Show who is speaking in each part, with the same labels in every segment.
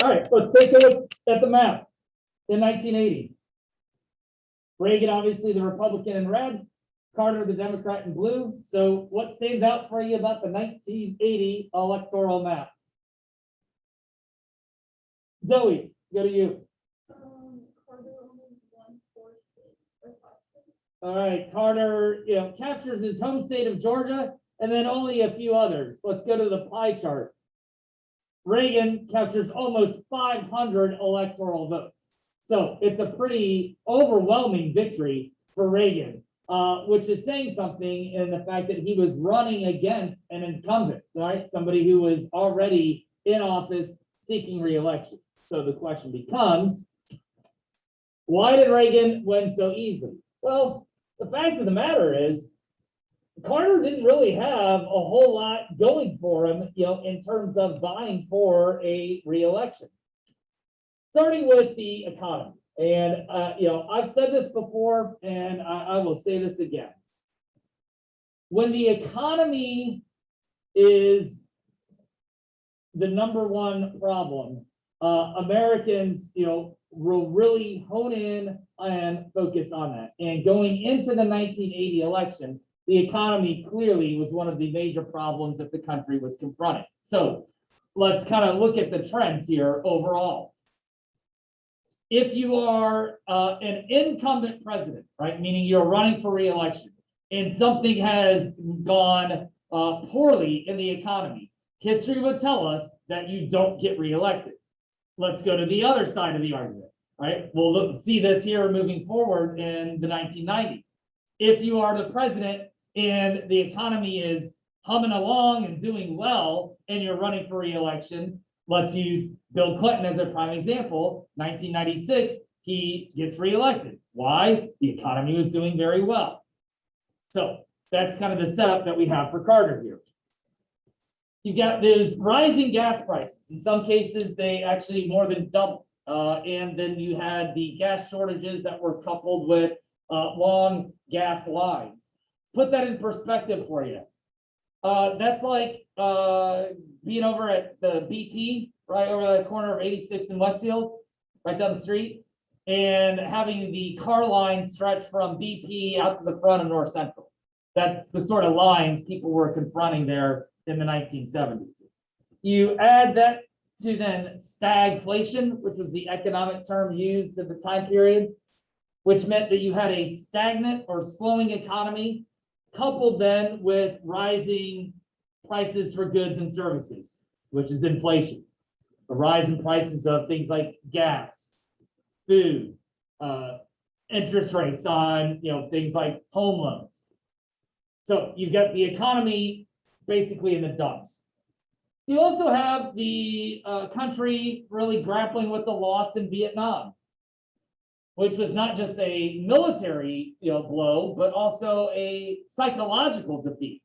Speaker 1: All right, let's take a look at the map in 1980. Reagan, obviously the Republican in red, Carter, the Democrat in blue. So what stands out for you about the 1980 electoral map? Zoe, go to you.
Speaker 2: Carter only won 4 states or 5 states.
Speaker 1: All right, Carter, captures his home state of Georgia and then only a few others. Let's go to the pie chart. Reagan captures almost 500 electoral votes. So it's a pretty overwhelming victory for Reagan, which is saying something in the fact that he was running against an incumbent, right? Somebody who was already in office seeking re-election. So the question becomes, why did Reagan win so easily? Well, the fact of the matter is, Carter didn't really have a whole lot going for him, in terms of vying for a re-election. Starting with the economy, and I've said this before, and I will say this again. When the economy is the number one problem, Americans, will really hone in and focus on that. And going into the 1980 election, the economy clearly was one of the major problems that the country was confronting. So let's kind of look at the trends here overall. If you are an incumbent president, right, meaning you're running for re-election, and something has gone poorly in the economy, history would tell us that you don't get re-elected. Let's go to the other side of the argument, right? We'll see this here moving forward in the 1990s. If you are the president and the economy is humming along and doing well, and you're running for re-election, let's use Bill Clinton as a prime example. 1996, he gets reelected. Why? The economy was doing very well. So that's kind of the setup that we have for Carter here. You've got those rising gas prices. In some cases, they actually more than doubled. And then you had the gas shortages that were coupled with long gas lines. Put that in perspective for you. That's like being over at the BP, right over the corner of 86 in Westfield, right down the street, and having the car line stretch from BP out to the front of North Central. That's the sort of lines people were confronting there in the 1970s. You add that to then stagflation, which was the economic term used at the time period, which meant that you had a stagnant or slowing economy, coupled then with rising prices for goods and services, which is inflation. The rise in prices of things like gas, food, interest rates on things like home loans. So you've got the economy basically in the dumps. You also have the country really grappling with the loss in Vietnam, which was not just a military blow, but also a psychological defeat.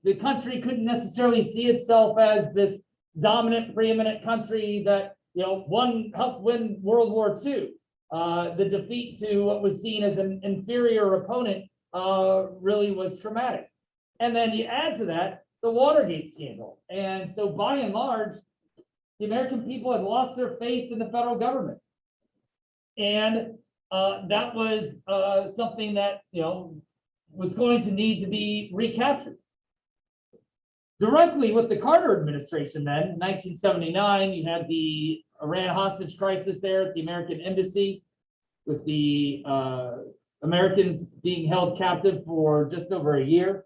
Speaker 1: The country couldn't necessarily see itself as this dominant, preeminent country that helped win World War II. The defeat to what was seen as an inferior opponent really was traumatic. And then you add to that the Watergate scandal. And so by and large, the American people had lost their faith in the federal government. And that was something that was going to need to be recaptured. Directly with the Carter administration then, in 1979, you had the Iran hostage crisis there at the American embassy, with the Americans being held captive for just over a year.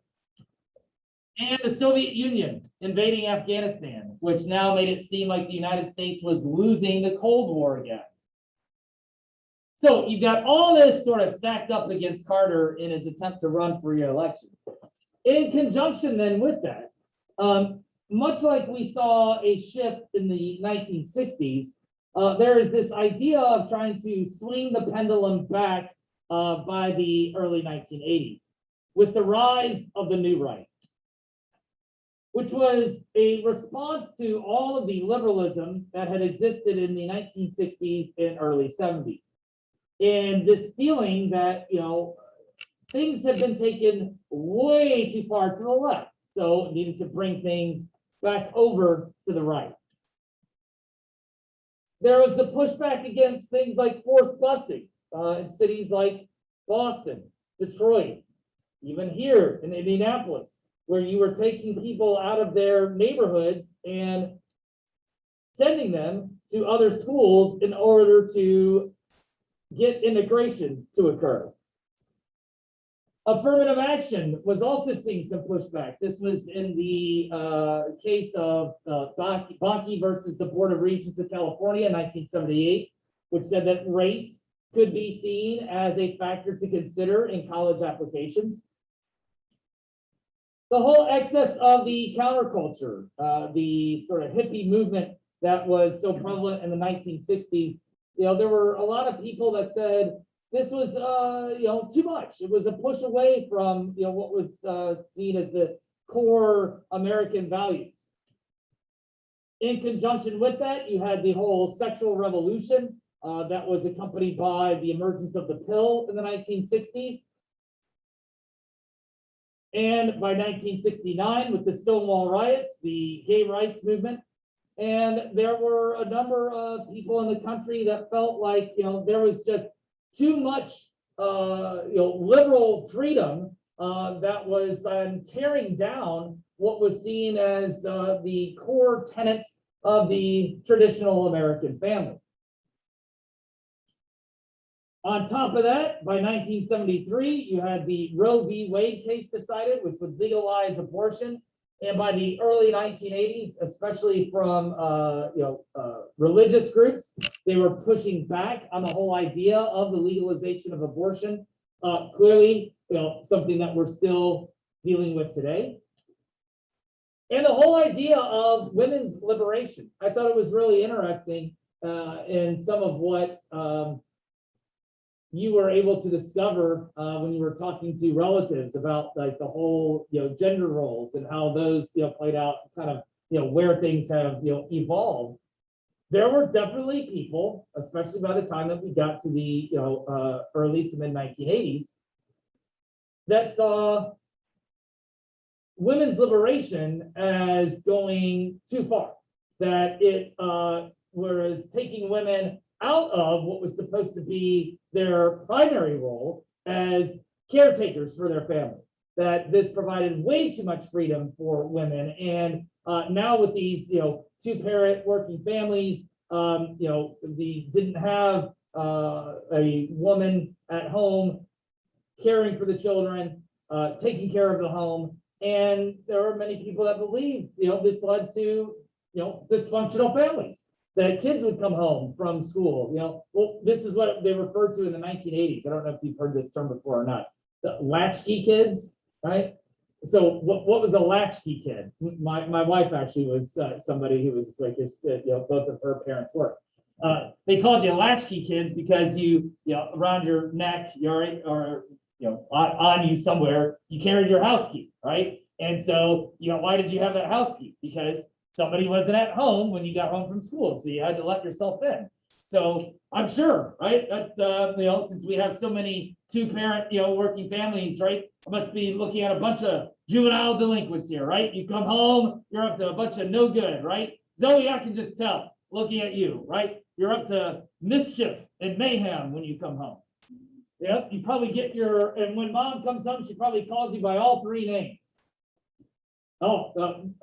Speaker 1: And the Soviet Union invading Afghanistan, which now made it seem like the United States was losing the Cold War again. So you've got all this sort of stacked up against Carter in his attempt to run for re-election. In conjunction then with that, much like we saw a shift in the 1960s, there is this idea of trying to swing the pendulum back by the early 1980s with the rise of the New Right, which was a response to all of the liberalism that had existed in the 1960s and early 70s. And this feeling that, things have been taken way too far to the left. So it needed to bring things back over to the right. There was the pushback against things like forced busing in cities like Boston, Detroit, even here in Indianapolis, where you were taking people out of their neighborhoods and sending them to other schools in order to get integration to occur. Affirmative action was also seeing some pushback. This was in the case of Bakke versus the Board of Regents of California in 1978, which said that race could be seen as a factor to consider in college applications. The whole excess of the counterculture, the sort of hippie movement that was so prevalent in the 1960s, there were a lot of people that said this was, too much. It was a push away from, what was seen as the core American values. In conjunction with that, you had the whole sexual revolution that was accompanied by the emergence of the pill in the 1960s. And by 1969, with the Stonewall riots, the gay rights movement, and there were a number of people in the country that felt like, there was just too much, liberal freedom that was tearing down what was seen as the core tenets of the traditional American family. On top of that, by 1973, you had the Roe v. Wade case decided, which would legalize abortion. And by the early 1980s, especially from religious groups, they were pushing back on the whole idea of the legalization of abortion. Clearly, something that we're still dealing with today. And the whole idea of women's liberation. I thought it was really interesting in some of what you were able to discover when you were talking to relatives about like the whole gender roles and how those played out, kind of where things have evolved. There were definitely people, especially by the time that we got to the early to mid 1980s, that saw women's liberation as going too far, that it was taking women out of what was supposed to be their primary role as caretakers for their family, that this provided way too much freedom for women. And now with these, two-parent working families, they didn't have a woman at home caring for the children, taking care of the home. And there are many people that believe, this led to, dysfunctional families, that kids would come home from school. Well, this is what they referred to in the 1980s. I don't know if you've heard this term before or not. The latchkey kids, right? So what was a latchkey kid? My wife actually was somebody who was like this, both of her parents were. They called you latchkey kids because you around your neck, or on you somewhere, you carried your house key, right? And so, why did you have that house key? Because somebody wasn't at home when you got home from school, so you had to let yourself in. So I'm sure, right, that since we have so many two-parent working families, right, I must be looking at a bunch of juvenile delinquents here, right? You come home, you're up to a bunch of no good, right? Zoe, I can just tell, looking at you, right? You're up to mischief and mayhem when you come home. Yep, you probably get and when mom comes home, she probably calls you by all three names. Oh,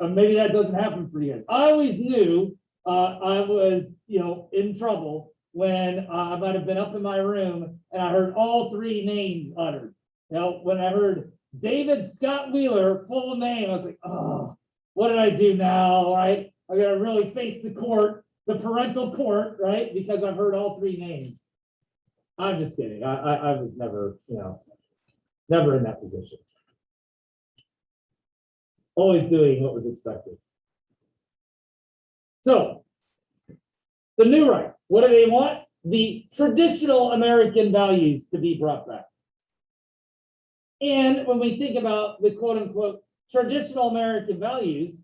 Speaker 1: maybe that doesn't happen for you guys. I always knew I was, in trouble when I might have been up in my room and I heard all three names uttered. When I heard David Scott Wheeler, full name, I was like, oh, what did I do now? Right? I got to really face the court, the parental court, right? Because I've heard all three names. I'm just kidding. I was never, never in that position. Always doing what was expected. So, the new right, what do they want? The traditional American values to be brought back. And when we think about the quote unquote traditional American values,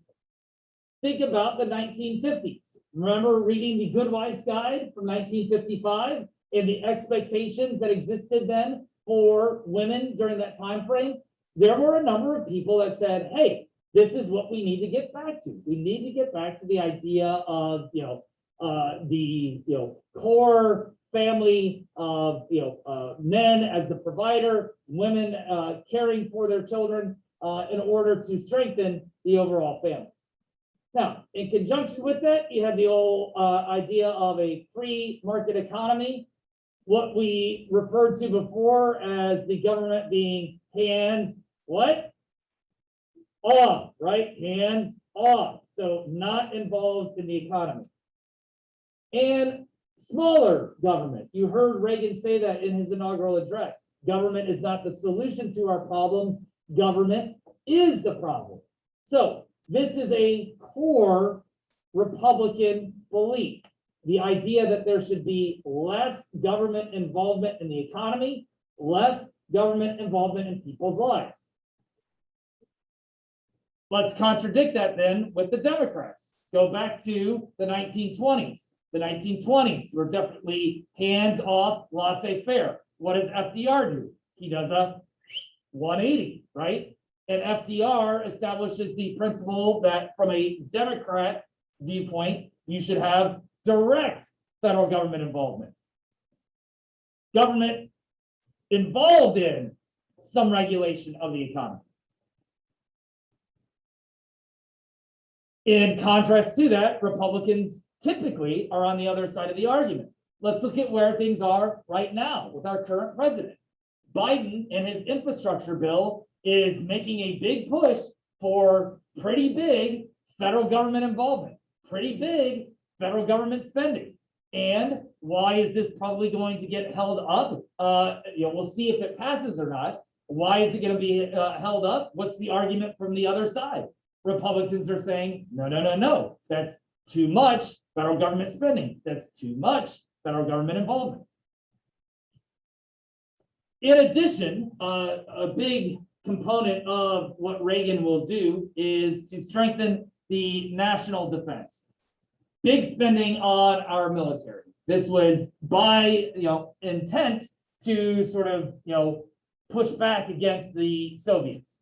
Speaker 1: think about the 1950s. Remember reading the Good Wife's Guide from 1955 and the expectations that existed then for women during that time frame? There were a number of people that said, hey, this is what we need to get back to. We need to get back to the idea of, the core family of men as the provider, women caring for their children in order to strengthen the overall family. Now, in conjunction with that, you have the old idea of a free market economy, what we referred to before as the government being hands what? Off, right? Hands off. So not involved in the economy. And smaller government. You heard Reagan say that in his inaugural address. Government is not the solution to our problems. Government is the problem. So this is a core Republican belief. The idea that there should be less government involvement in the economy, less government involvement in people's lives. Let's contradict that then with the Democrats. Go back to the 1920s. The 1920s were definitely hands off, laissez-faire. What does FDR do? He does a 180, right? And FDR establishes the principle that from a Democrat viewpoint, you should have direct federal government involvement. Government involved in some regulation of the economy. In contrast to that, Republicans typically are on the other side of the argument. Let's look at where things are right now with our current president. Biden and his infrastructure bill is making a big push for pretty big federal government involvement, pretty big federal government spending. And why is this probably going to get held up? We'll see if it passes or not. Why is it going to be held up? What's the argument from the other side? Republicans are saying, no, that's too much federal government spending. That's too much federal government involvement. In addition, a big component of what Reagan will do is to strengthen the national defense. Big spending on our military. This was by intent to sort of push back against the Soviets.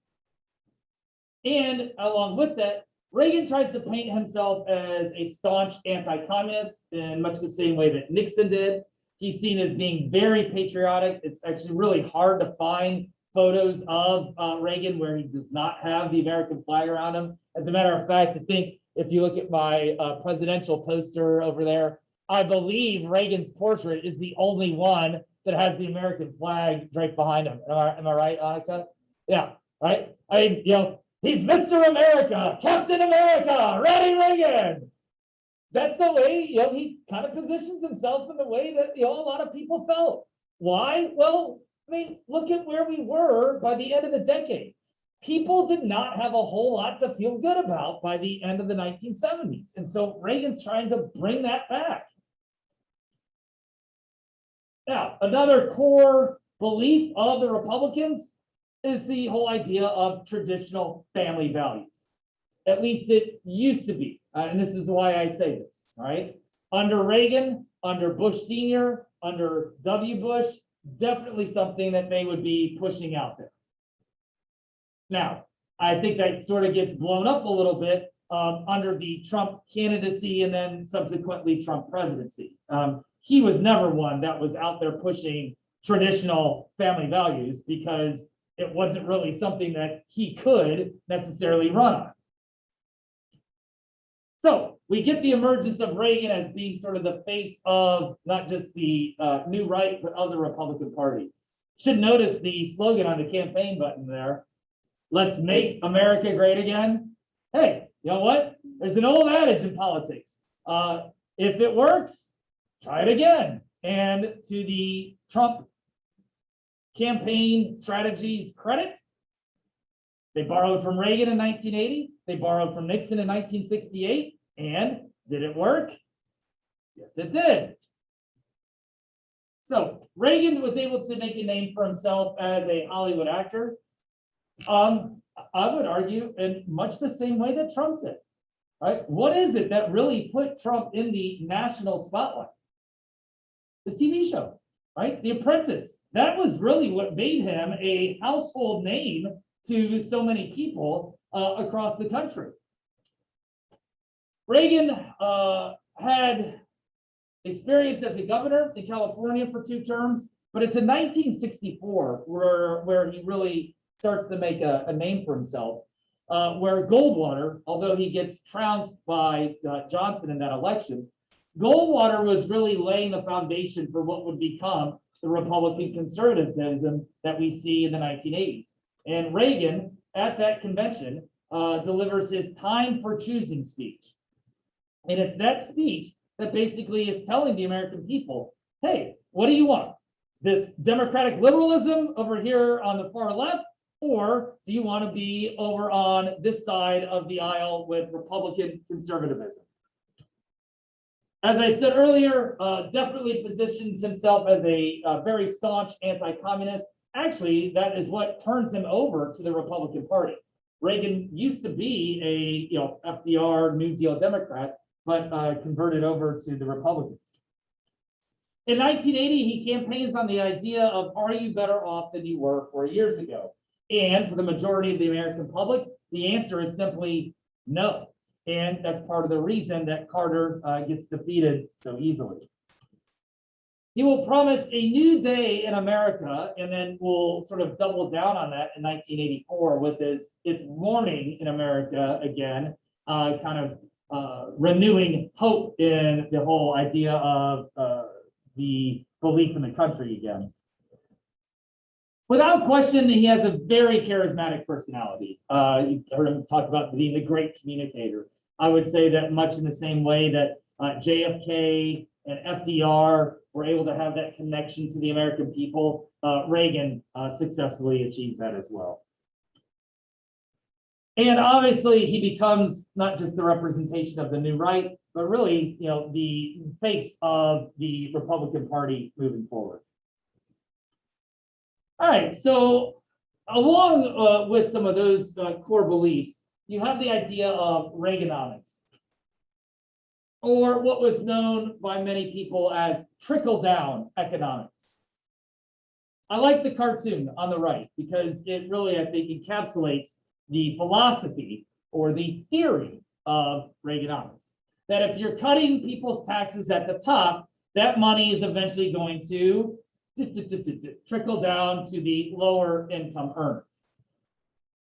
Speaker 1: And along with that, Reagan tries to paint himself as a staunch anti-communist in much the same way that Nixon did. He's seen as being very patriotic. It's actually really hard to find photos of Reagan where he does not have the American flag around him. As a matter of fact, I think if you look at my presidential poster over there, I believe Reagan's portrait is the only one that has the American flag draped behind him. Am I right, Annika? Yeah, right? I mean, he's Mr. America, Captain America, Ready Reagan. That's the way, he kind of positions himself in the way that, a lot of people felt. Why? Well, I mean, look at where we were by the end of the decade. People did not have a whole lot to feel good about by the end of the 1970s. And so Reagan's trying to bring that back. Now, another core belief of the Republicans is the whole idea of traditional family values. At least it used to be. And this is why I say this, all right? Under Reagan, under Bush Sr., under W. Bush, definitely something that they would be pushing out there. Now, I think that sort of gets blown up a little bit under the Trump candidacy and then subsequently Trump presidency. He was never one that was out there pushing traditional family values because it wasn't really something that he could necessarily run on. So we get the emergence of Reagan as being sort of the face of not just the new right, but of the Republican Party. Should notice the slogan on the campaign button there. Let's make America great again. Hey, you know what? There's an old adage in politics. If it works, try it again. And to the Trump campaign strategies credit, they borrowed from Reagan in 1980. They borrowed from Nixon in 1968. And did it work? Yes, it did. So Reagan was able to make a name for himself as a Hollywood actor. I would argue in much the same way that Trump did. Right? What is it that really put Trump in the national spotlight? The TV show, right? The Apprentice. That was really what made him a household name to so many people across the country. Reagan had experience as a governor in California for 2 terms, but it's in 1964 where he really starts to make a name for himself. Where Goldwater, although he gets trounced by Johnson in that election, Goldwater was really laying the foundation for what would become the Republican conservatism that we see in the 1980s. And Reagan, at that convention, delivers his time for choosing speech. And it's that speech that basically is telling the American people, hey, what do you want? This democratic liberalism over here on the far left, or do you want to be over on this side of the aisle with Republican conservatism? As I said earlier, definitely positions himself as a very staunch anti-communist. Actually, that is what turns him over to the Republican Party. Reagan used to be a FDR New Deal Democrat, but converted over to the Republicans. In 1980, he campaigns on the idea of, are you better off than you were 4 years ago? And for the majority of the American public, the answer is simply no. And that's part of the reason that Carter gets defeated so easily. He will promise a new day in America, and then we'll sort of double down on that in 1984 with this It's Morning in America again, kind of renewing hope in the whole idea of the belief in the country again. Without question, he has a very charismatic personality. You heard him talk about being the great communicator. I would say that much in the same way that JFK and FDR were able to have that connection to the American people, Reagan successfully achieves that as well. And obviously, he becomes not just the representation of the new right, but really, the face of the Republican Party moving forward. All right, so along with some of those core beliefs, you have the idea of Reaganomics, or what was known by many people as trickle-down economics. I like the cartoon on the right because it really, I think, encapsulates the philosophy or the theory of Reaganomics. That if you're cutting people's taxes at the top, that money is eventually going to trickle down to the lower income earners.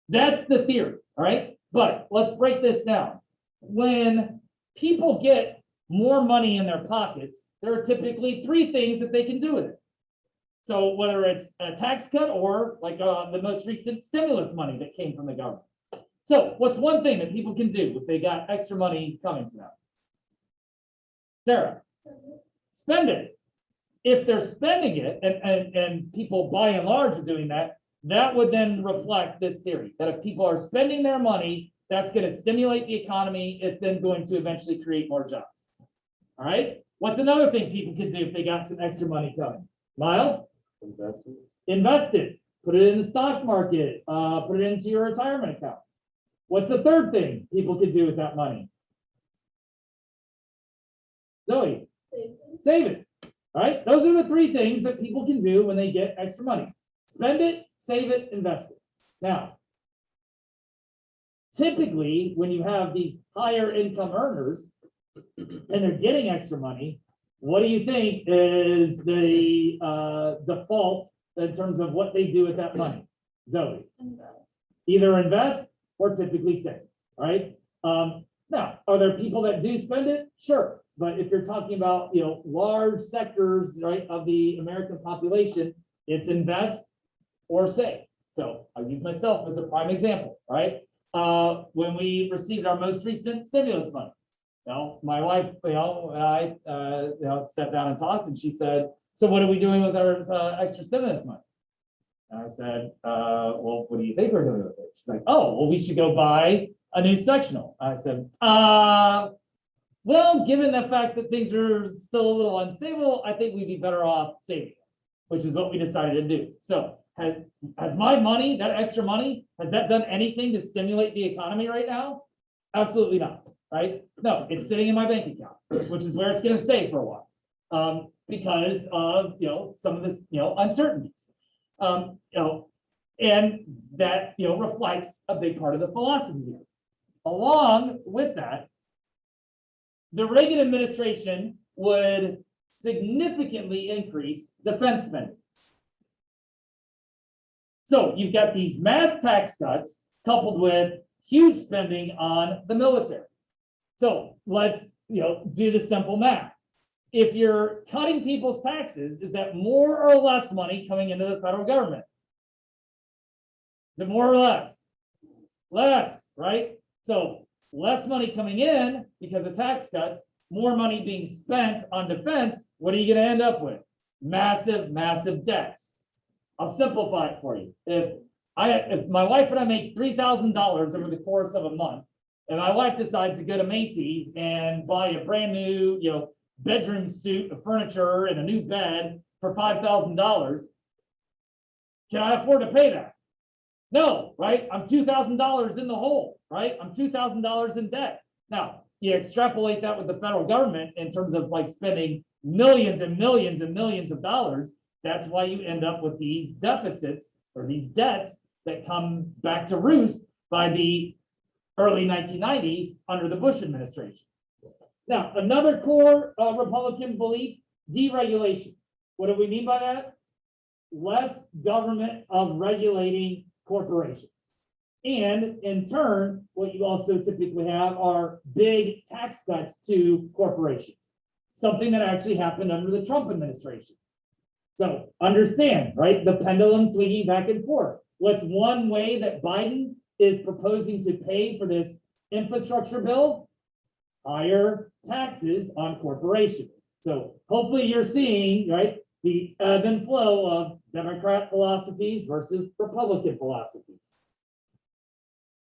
Speaker 1: That's the theory, all right? But let's break this down. When people get more money in their pockets, there are typically 3 things that they can do with it. So whether it's a tax cut or like the most recent stimulus money that came from the government. So what's one thing that people can do if they got extra money coming to them? Sarah, spend it. If they're spending it, and people by and large are doing that, that would then reflect this theory that if people are spending their money, that's going to stimulate the economy. It's then going to eventually create more jobs. All right. What's another thing people can do if they got some extra money coming? Miles? Invest it. Put it in the stock market. Put it into your retirement account. What's the third thing people could do with that money? Zoe? Save it. All right. Those are the 3 things that people can do when they get extra money. Spend it, save it, invest it. Now, typically, when you have these higher income earners and they're getting extra money, what do you think is the default in terms of what they do with that money? Zoe? Either invest or typically save, right? Now, are there people that do spend it? Sure. But if you're talking about, large sectors, right, of the American population, it's invest or save. So I'll use myself as a prime example, right? When we received our most recent stimulus money, my wife, and I, sat down and talked, and she said, "So what are we doing with our extra stimulus money?" And I said, "Well, what do you think we're doing with it?" She's like, "Oh, well, we should go buy a new sectional." I said, well, given the fact that things are still a little unstable, I think we'd be better off saving, which is what we decided to do. So has my money, that extra money, has that done anything to stimulate the economy right now? Absolutely not, right? No, it's sitting in my bank account, which is where it's going to stay for a while, because of, some of this, uncertainties, and that, reflects a big part of the philosophy here. Along with that, the Reagan administration would significantly increase defense spending. So you've got these mass tax cuts coupled with huge spending on the military. So let's, do the simple math. If you're cutting people's taxes, is that more or less money coming into the federal government? Is it more or less? Less, right? So less money coming in because of tax cuts, more money being spent on defense. What are you going to end up with? Massive, massive debts. I'll simplify it for you. If my wife and I make $3,000 over the course of a month, and my wife decides to go to Macy's and buy a brand new, bedroom suit of furniture and a new bed for $5,000, can I afford to pay that? No, right? I'm $2,000 in the hole, right? I'm $2,000 in debt. Now, you extrapolate that with the federal government in terms of like spending millions and millions and millions of dollars. That's why you end up with these deficits or these debts that come back to roost by the early 1990s under the Bush administration. Now, another core Republican belief, deregulation. What do we mean by that? Less government of regulating corporations. And in turn, what you also typically have are big tax cuts to corporations, something that actually happened under the Trump administration. So understand, right? The pendulum swinging back and forth. What's one way that Biden is proposing to pay for this infrastructure bill? Higher taxes on corporations. So hopefully you're seeing, right, the ebb and flow of Democrat philosophies versus Republican philosophies.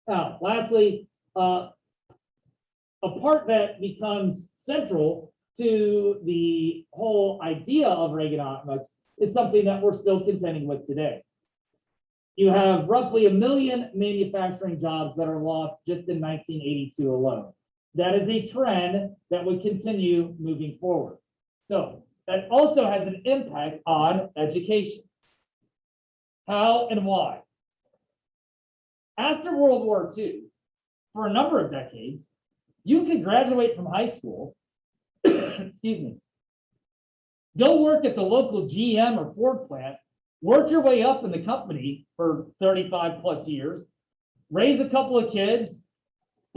Speaker 1: Now, lastly, a part that becomes central to the whole idea of Reaganomics is something that we're still contending with today. You have roughly 1 million manufacturing jobs that are lost just in 1982 alone. That is a trend that would continue moving forward. So that also has an impact on education. How and why? After World War II, for a number of decades, you could graduate from high school, excuse me, go work at the local GM or Ford plant, work your way up in the company for 35 plus years, raise a couple of kids,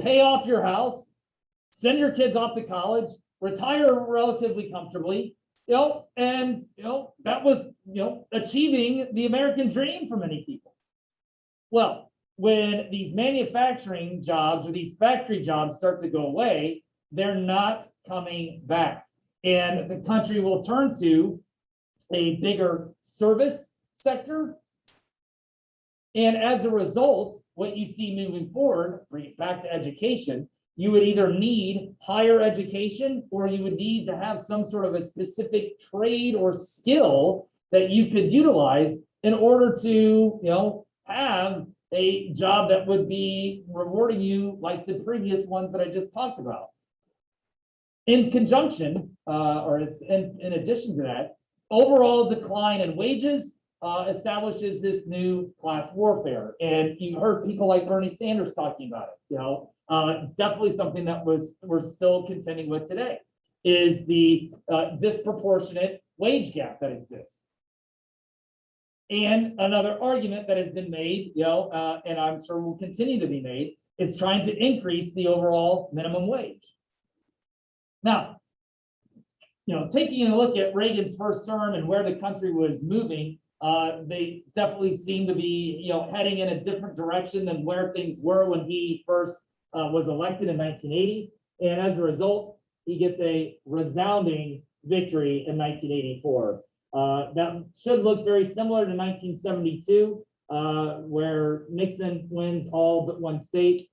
Speaker 1: pay off your house, send your kids off to college, retire relatively comfortably, and that was achieving the American dream for many people. Well, when these manufacturing jobs or these factory jobs start to go away, they're not coming back. And the country will turn to a bigger service sector. And as a result, what you see moving forward, bring it back to education, you would either need higher education or you would need to have some sort of a specific trade or skill that you could utilize in order to, have a job that would be rewarding you like the previous ones that I just talked about. In conjunction, in addition to that, overall decline in wages establishes this new class warfare. And you heard people like Bernie Sanders talking about it, definitely something that we're still contending with today is the disproportionate wage gap that exists. And another argument that has been made, and I'm sure will continue to be made, is trying to increase the overall minimum wage. Now, taking a look at Reagan's first term and where the country was moving, they definitely seem to be, heading in a different direction than where things were when he first was elected in 1980. And as a result, he gets a resounding victory in 1984. That should look very similar to 1972, where Nixon wins all but one state.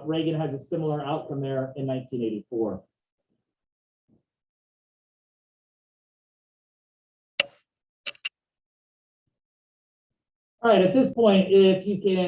Speaker 1: Reagan has a similar outcome there in 1984. All right, at this point, if you can